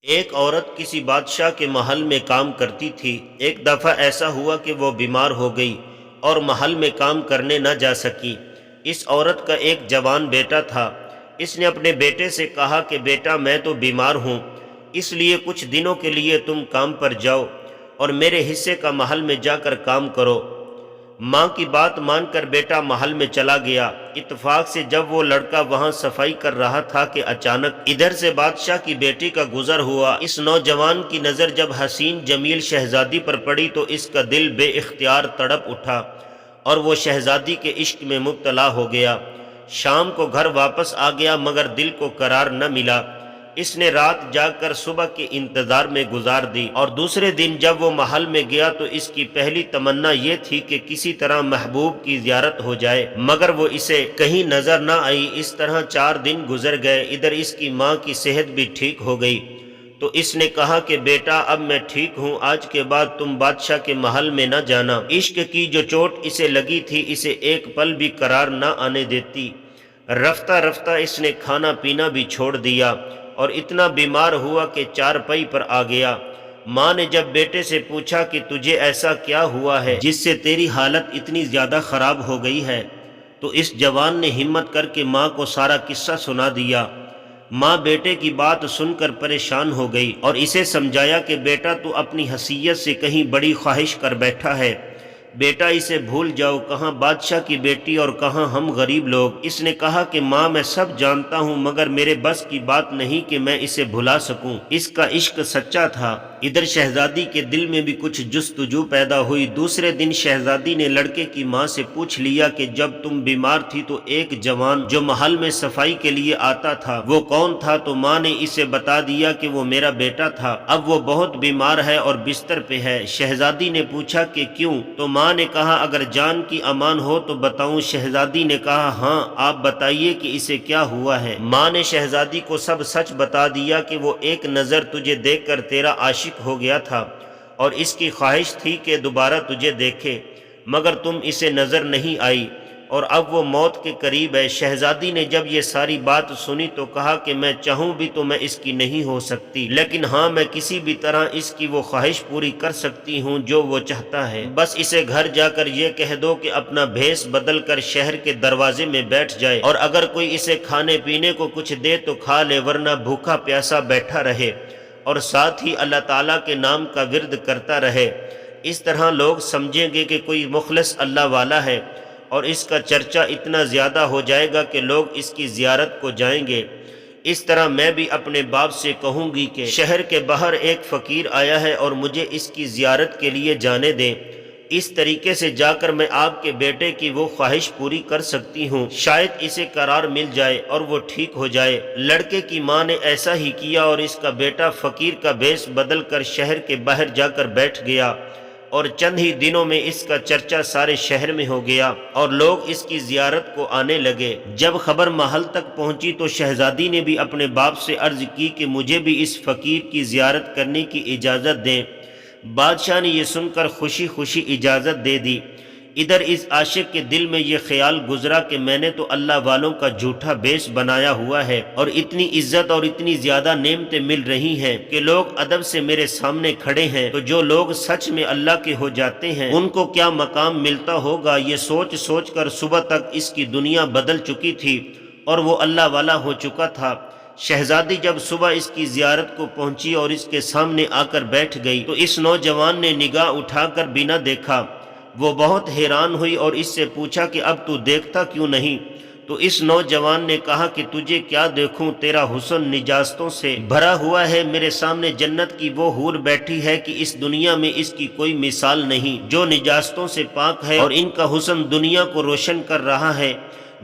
ایک عورت کسی بادشاہ کے محل میں کام کرتی تھی۔ ایک دفعہ ایسا ہوا کہ وہ بیمار ہو گئی اور محل میں کام کرنے نہ جا سکی۔ اس عورت کا ایک جوان بیٹا تھا۔ اس نے اپنے بیٹے سے کہا کہ بیٹا، میں تو بیمار ہوں، اس لیے کچھ دنوں کے لیے تم کام پر جاؤ اور میرے حصے کا محل میں جا کر کام کرو۔ ماں کی بات مان کر بیٹا محل میں چلا گیا۔ اتفاق سے جب وہ لڑکا وہاں صفائی کر رہا تھا کہ اچانک ادھر سے بادشاہ کی بیٹی کا گزر ہوا۔ اس نوجوان کی نظر جب حسین جمیل شہزادی پر پڑی تو اس کا دل بے اختیار تڑپ اٹھا اور وہ شہزادی کے عشق میں مبتلا ہو گیا۔ شام کو گھر واپس آ گیا مگر دل کو قرار نہ ملا۔ اس نے رات جاگ کر صبح کے انتظار میں گزار دی اور دوسرے دن جب وہ محل میں گیا تو اس کی پہلی تمنا یہ تھی کہ کسی طرح محبوب کی زیارت ہو جائے، مگر وہ اسے کہیں نظر نہ آئی۔ اس طرح 4 دن گزر گئے۔ ادھر اس کی ماں کی صحت بھی ٹھیک ہو گئی تو اس نے کہا کہ بیٹا، اب میں ٹھیک ہوں، آج کے بعد تم بادشاہ کے محل میں نہ جانا۔ عشق کی جو چوٹ اسے لگی تھی اسے ایک پل بھی قرار نہ آنے دیتی۔ رفتہ رفتہ اس نے کھانا پینا بھی چھوڑ دیا اور اتنا بیمار ہوا کہ چارپائی پر آ گیا۔ ماں نے جب بیٹے سے پوچھا کہ تجھے ایسا کیا ہوا ہے جس سے تیری حالت اتنی زیادہ خراب ہو گئی ہے، تو اس جوان نے ہمت کر کے ماں کو سارا قصہ سنا دیا۔ ماں بیٹے کی بات سن کر پریشان ہو گئی اور اسے سمجھایا کہ بیٹا، تو اپنی حیثیت سے کہیں بڑی خواہش کر بیٹھا ہے، بیٹا اسے بھول جاؤ، کہاں بادشاہ کی بیٹی اور کہاں ہم غریب لوگ۔ اس نے کہا کہ ماں، میں سب جانتا ہوں مگر میرے بس کی بات نہیں کہ میں اسے بھلا سکوں۔ اس کا عشق سچا تھا۔ ادھر شہزادی کے دل میں بھی کچھ جستجو پیدا ہوئی۔ دوسرے دن شہزادی نے لڑکے کی ماں سے پوچھ لیا کہ جب تم بیمار تھی تو ایک جوان جو محل میں صفائی کے لیے آتا تھا وہ کون تھا؟ تو ماں نے اسے بتا دیا کہ وہ میرا بیٹا تھا، اب وہ بہت بیمار ہے اور بستر پہ ہے۔ شہزادی نے پوچھا کہ کیوں؟ تو ماں نے کہا اگر جان کی امان ہو تو بتاؤں۔ شہزادی نے کہا ہاں، آپ بتائیے کہ اسے کیا ہوا ہے۔ ماں نے شہزادی کو سب سچ بتا دیا کہ وہ ایک نظر تجھے دیکھ کر تیرا عاشق ہو گیا تھا اور اس کی خواہش تھی کہ دوبارہ تجھے دیکھے، مگر تم اسے نظر نہیں آئی اور اب وہ موت کے قریب ہے۔ شہزادی نے جب یہ ساری بات سنی تو کہا کہ میں چاہوں بھی تو میں اس کی نہیں ہو سکتی، لیکن ہاں، میں کسی بھی طرح اس کی وہ خواہش پوری کر سکتی ہوں جو وہ چاہتا ہے۔ بس اسے گھر جا کر یہ کہہ دو کہ اپنا بھیس بدل کر شہر کے دروازے میں بیٹھ جائے اور اگر کوئی اسے کھانے پینے کو کچھ دے تو کھا لے، ورنہ بھوکا پیاسا بیٹھا رہے اور ساتھ ہی اللہ تعالیٰ کے نام کا ورد کرتا رہے۔ اس طرح لوگ سمجھیں گے کہ کوئی مخلص اللہ والا ہے اور اس کا چرچا اتنا زیادہ ہو جائے گا کہ لوگ اس کی زیارت کو جائیں گے۔ اس طرح میں بھی اپنے باپ سے کہوں گی کہ شہر کے باہر ایک فقیر آیا ہے اور مجھے اس کی زیارت کے لیے جانے دیں، اس طریقے سے جا کر میں آپ کے بیٹے کی وہ خواہش پوری کر سکتی ہوں، شاید اسے قرار مل جائے اور وہ ٹھیک ہو جائے۔ لڑکے کی ماں نے ایسا ہی کیا اور اس کا بیٹا فقیر کا بھیس بدل کر شہر کے باہر جا کر بیٹھ گیا اور چند ہی دنوں میں اس کا چرچا سارے شہر میں ہو گیا اور لوگ اس کی زیارت کو آنے لگے۔ جب خبر محل تک پہنچی تو شہزادی نے بھی اپنے باپ سے عرض کی کہ مجھے بھی اس فقیر کی زیارت کرنے کی اجازت دیں۔ بادشاہ نے یہ سن کر خوشی خوشی اجازت دے دی۔ ادھر اس عاشق کے دل میں یہ خیال گزرا کہ میں نے تو اللہ والوں کا جھوٹا بیس بنایا ہوا ہے اور اتنی عزت اور اتنی زیادہ نعمتیں مل رہی ہیں کہ لوگ ادب سے میرے سامنے کھڑے ہیں، تو جو لوگ سچ میں اللہ کے ہو جاتے ہیں ان کو کیا مقام ملتا ہوگا۔ یہ سوچ سوچ کر صبح تک اس کی دنیا بدل چکی تھی اور وہ اللہ والا ہو چکا تھا۔ شہزادی جب صبح اس کی زیارت کو پہنچی اور اس کے سامنے آ کر بیٹھ گئی تو اس نوجوان نے نگاہ اٹھا کر بھی نہ دیکھا۔ وہ بہت حیران ہوئی اور اس سے پوچھا کہ اب تو دیکھتا کیوں نہیں؟ تو اس نوجوان نے کہا کہ تجھے کیا دیکھوں، تیرا حسن نجاستوں سے بھرا ہوا ہے، میرے سامنے جنت کی وہ حور بیٹھی ہے کہ اس دنیا میں اس کی کوئی مثال نہیں، جو نجاستوں سے پاک ہے اور ان کا حسن دنیا کو روشن کر رہا ہے۔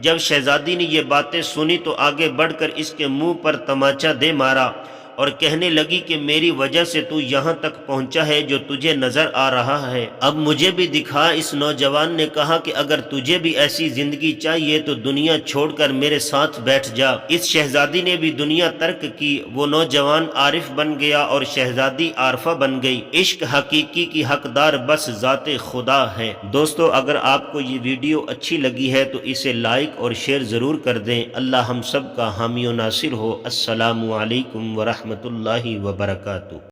جب شہزادی نے یہ باتیں سنی تو آگے بڑھ کر اس کے منہ پر تماچا دے مارا اور کہنے لگی کہ میری وجہ سے تو یہاں تک پہنچا ہے جو تجھے نظر آ رہا ہے، اب مجھے بھی دکھا۔ اس نوجوان نے کہا کہ اگر تجھے بھی ایسی زندگی چاہیے تو دنیا چھوڑ کر میرے ساتھ بیٹھ جا۔ اس شہزادی نے بھی دنیا ترک کی، وہ نوجوان عارف بن گیا اور شہزادی عارفہ بن گئی۔ عشق حقیقی کی حقدار بس ذات خدا ہے۔ دوستو، اگر آپ کو یہ ویڈیو اچھی لگی ہے تو اسے لائک اور شیئر ضرور کر دیں۔ اللہ ہم سب کا حامی و ناصر ہو۔ السلام علیکم ورحمۃ ورحمۃ اللہ وبرکاتہ۔